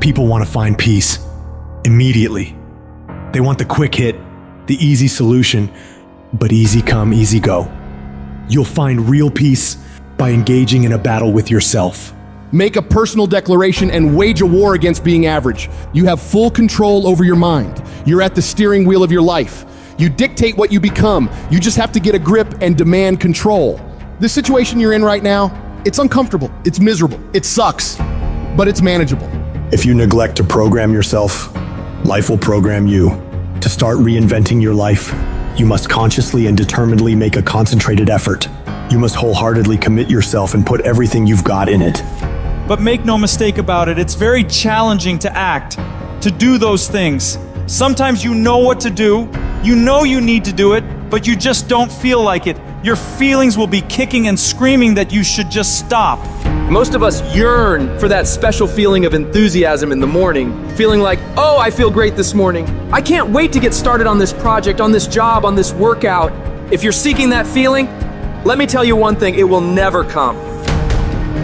People want to find peace immediately. They want the quick hit, the easy solution, but easy come, easy go. You'll find real peace by engaging in a battle with yourself. Make a personal declaration and wage a war against being average. You have full control over your mind. You're at the steering wheel of your life. You dictate what you become. You just have to get a grip and demand control. This situation you're in right now, it's uncomfortable, it's miserable, it sucks, but it's manageable. If you neglect to program yourself, life will program you. To start reinventing your life, you must consciously and determinedly make a concentrated effort. You must wholeheartedly commit yourself and put everything you've got in it. But make no mistake about it, it's very challenging to act, to do those things. Sometimes you know what to do, you know you need to do it, but you just don't feel like it. Your feelings will be kicking and screaming that you should just stop. Most of us yearn for that special feeling of enthusiasm in the morning, feeling like, oh, I feel great this morning. I can't wait to get started on this project, on this job, on this workout. If you're seeking that feeling, let me tell you one thing, it will never come.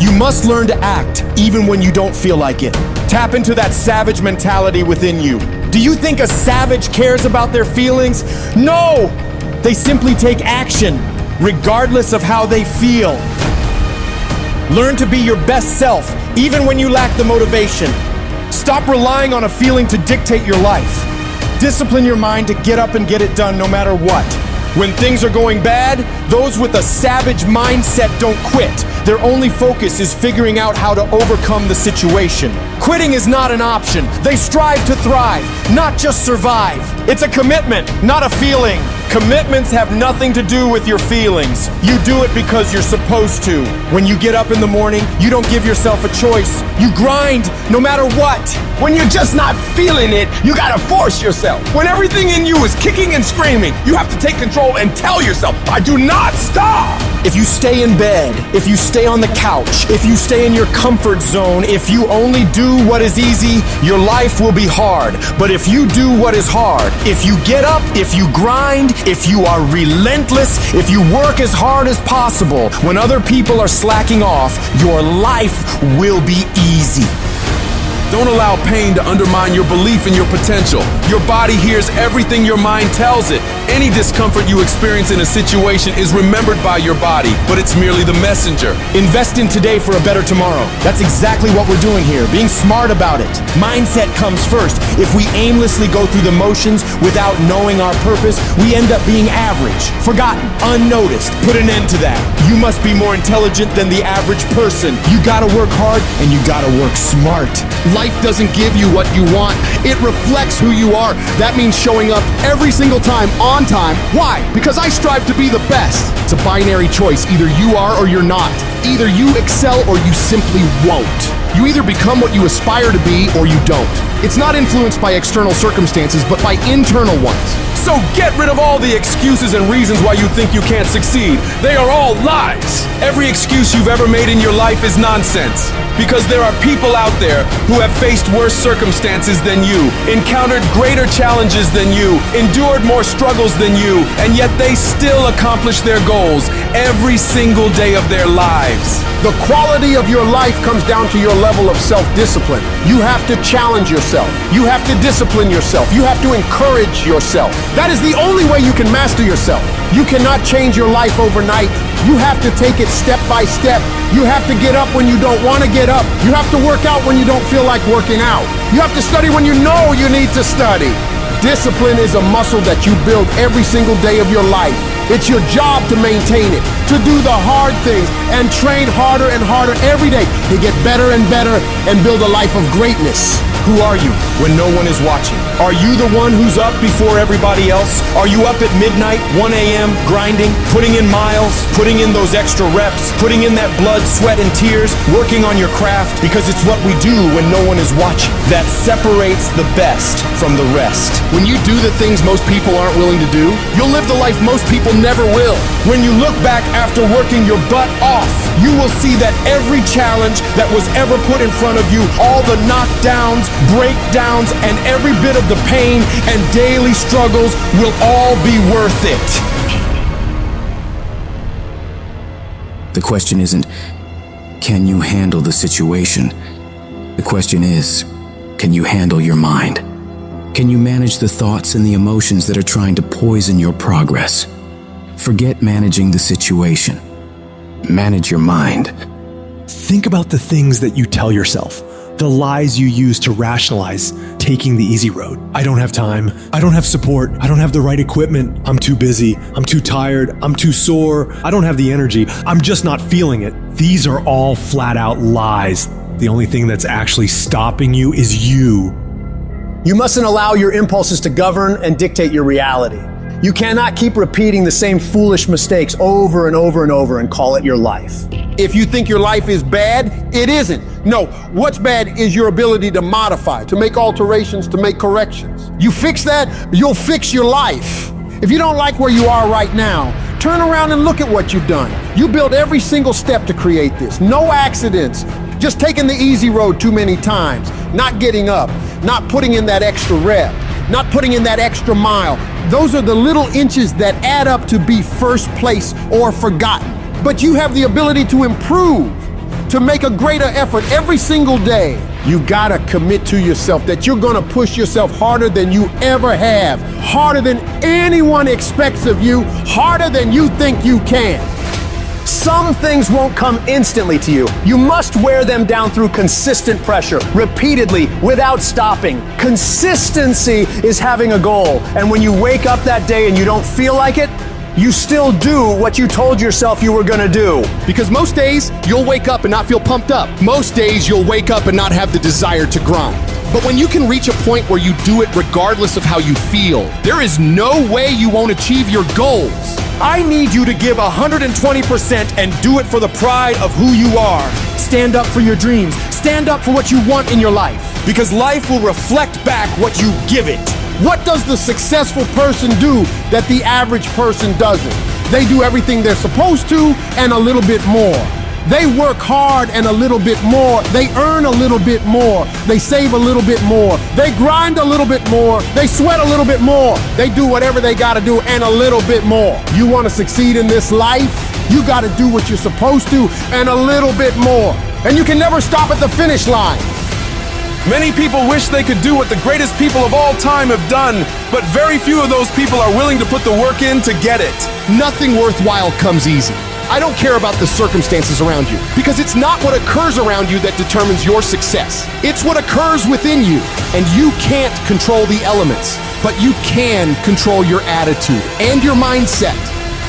You must learn to act even when you don't feel like it. Tap into that savage mentality within you. Do you think a savage cares about their feelings? No! They simply take action, regardless of how they feel. Learn to be your best self, even when you lack the motivation. Stop relying on a feeling to dictate your life. Discipline your mind to get up and get it done no matter what. When things are going bad, those with a savage mindset don't quit. Their only focus is figuring out how to overcome the situation. Quitting is not an option. They strive to thrive, not just survive. It's a commitment, not a feeling. Commitments have nothing to do with your feelings. You do it because you're supposed to. When you get up in the morning, you don't give yourself a choice. You grind no matter what. When you're just not feeling it, you gotta force yourself. When everything in you is kicking and screaming, you have to take control and tell yourself, I do not stop. If you stay in bed, if you stay on the couch, if you stay in your comfort zone, if you only do what is easy, your life will be hard. But if you do what is hard, if you get up, if you grind, if you are relentless, if you work as hard as possible, when other people are slacking off, your life will be easy. Don't allow pain to undermine your belief in your potential. Your body hears everything your mind tells it. Any discomfort you experience in a situation is remembered by your body, but it's merely the messenger. Invest in today for a better tomorrow. That's exactly what we're doing here, being smart about it. Mindset comes first. If we aimlessly go through the motions without knowing our purpose, we end up being average, forgotten, unnoticed. Put an end to that. You must be more intelligent than the average person. You gotta work hard and you gotta work smart. Life doesn't give you what you want. It reflects who you are. That means showing up every single time on time. Why? Because I strive to be the best. It's a binary choice. Either you are or you're not. Either you excel or you simply won't. You either become what you aspire to be or you don't. It's not influenced by external circumstances, but by internal ones. So get rid of all the excuses and reasons why you think you can't succeed. They are all lies. Every excuse you've ever made in your life is nonsense. Because there are people out there who have faced worse circumstances than you, encountered greater challenges than you, endured more struggles than you, and yet they still accomplish their goals every single day of their lives. The quality of your life comes down to your level of self-discipline. You have to challenge yourself. You have to discipline yourself. You have to encourage yourself. That is the only way you can master yourself. You cannot change your life overnight. You have to take it step by step. You have to get up when you don't want to get up. You have to work out when you don't feel like working out. You have to study when you know you need to study. Discipline is a muscle that you build every single day of your life. It's your job to maintain it, to do the hard things, and train harder and harder every day to get better and better and build a life of greatness. Who are you when no one is watching? Are you the one who's up before everybody else? Are you up at midnight, 1 a.m., grinding, putting in miles, putting in those extra reps, putting in that blood, sweat, and tears, working on your craft? Because it's what we do when no one is watching that separates the best from the rest. When you do the things most people aren't willing to do, you'll live the life most people never will. When you look back after working your butt off, you will see that every challenge that was ever put in front of you, all the knockdowns, breakdowns, and every bit of the pain and daily struggles will all be worth it. The question isn't, can you handle the situation? The question is, Can you handle your mind? Can you manage the thoughts and the emotions that are trying to poison your progress? Forget managing the situation. Manage your mind. Think about the things that you tell yourself, the lies you use to rationalize taking the easy road. I don't have time. I don't have support. I don't have the right equipment. I'm too busy. I'm too tired. I'm too sore. I don't have the energy. I'm just not feeling it. These are all flat out lies. The only thing that's actually stopping you is you. You mustn't allow your impulses to govern and dictate your reality. You cannot keep repeating the same foolish mistakes over and over and over and call it your life. If you think your life is bad, it isn't. No, what's bad is your ability to modify, to make alterations, to make corrections. You fix that, you'll fix your life. If you don't like where you are right now, turn around and look at what you've done. You built every single step to create this. No accidents. Just taking the easy road too many times. Not getting up. Not putting in that extra rep. Not putting in that extra mile. Those are the little inches that add up to be first place or forgotten. But you have the ability to improve, to make a greater effort every single day. You gotta commit to yourself that you're gonna push yourself harder than you ever have, harder than anyone expects of you, harder than you think you can. Some things won't come instantly to you. You must wear them down through consistent pressure, repeatedly, without stopping. Consistency is having a goal, and when you wake up that day and you don't feel like it, you still do what you told yourself you were gonna do. Because most days, you'll wake up and not feel pumped up. Most days, you'll wake up and not have the desire to grind. But when you can reach a point where you do it regardless of how you feel, there is no way you won't achieve your goals. I need you to give 120% and do it for the pride of who you are. Stand up for your dreams. Stand up for what you want in your life. Because life will reflect back what you give it. What does the successful person do that the average person doesn't? They do everything they're supposed to and a little bit more. They work hard and a little bit more. They earn a little bit more. They save a little bit more. They grind a little bit more. They sweat a little bit more. They do whatever they gotta do and a little bit more. You wanna succeed in this life? You gotta do what you're supposed to and a little bit more. And you can never stop at the finish line. Many people wish they could do what the greatest people of all time have done, but very few of those people are willing to put the work in to get it. Nothing worthwhile comes easy. I don't care about the circumstances around you, because it's not what occurs around you that determines your success. It's what occurs within you. And you can't control the elements, but you can control your attitude and your mindset.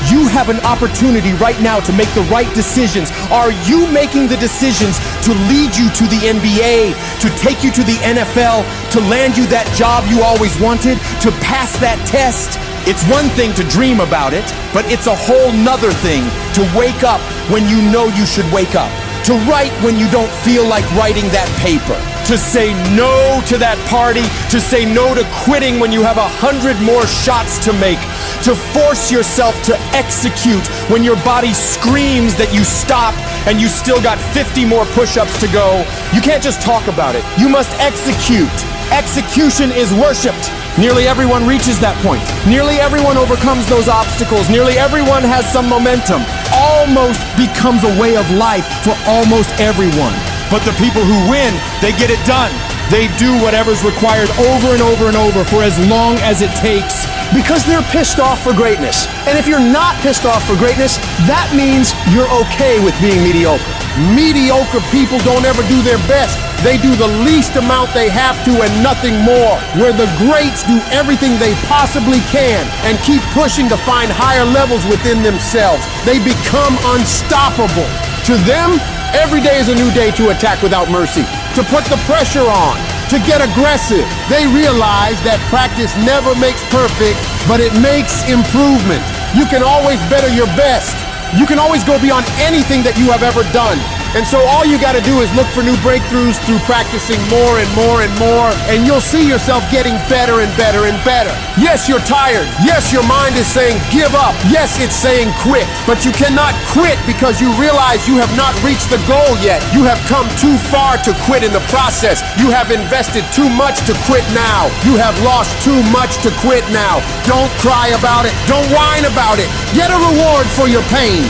You have an opportunity right now to make the right decisions. Are you making the decisions to lead you to the NBA, to take you to the NFL, to land you that job you always wanted, to pass that test? It's one thing to dream about it, but it's a whole nother thing to wake up when you know you should wake up, to write when you don't feel like writing that paper, to say no to that party, to say no to quitting when you have 100 more shots to make, to force yourself to execute when your body screams that you stop and you still got 50 more push-ups to go. You can't just talk about it. You must execute. Execution is worshipped. Nearly everyone reaches that point. Nearly everyone overcomes those obstacles. Nearly everyone has some momentum. Almost becomes a way of life for almost everyone. But the people who win, they get it done. They do whatever's required over and over and over for as long as it takes. Because they're pissed off for greatness. And if you're not pissed off for greatness, that means you're okay with being mediocre. Mediocre people don't ever do their best. They do the least amount they have to and nothing more. Where the greats do everything they possibly can and keep pushing to find higher levels within themselves. They become unstoppable. To them, every day is a new day to attack without mercy, to put the pressure on, to get aggressive. They realize that practice never makes perfect, but it makes improvement. You can always better your best. You can always go beyond anything that you have ever done. And so all you gotta do is look for new breakthroughs through practicing more and more and more, and you'll see yourself getting better and better and better. Yes, you're tired. Yes, your mind is saying give up. Yes, it's saying quit. But you cannot quit because you realize you have not reached the goal yet. You have come too far to quit in the process. You have invested too much to quit now. You have lost too much to quit now. Don't cry about it. Don't whine about it. Get a reward for your pain.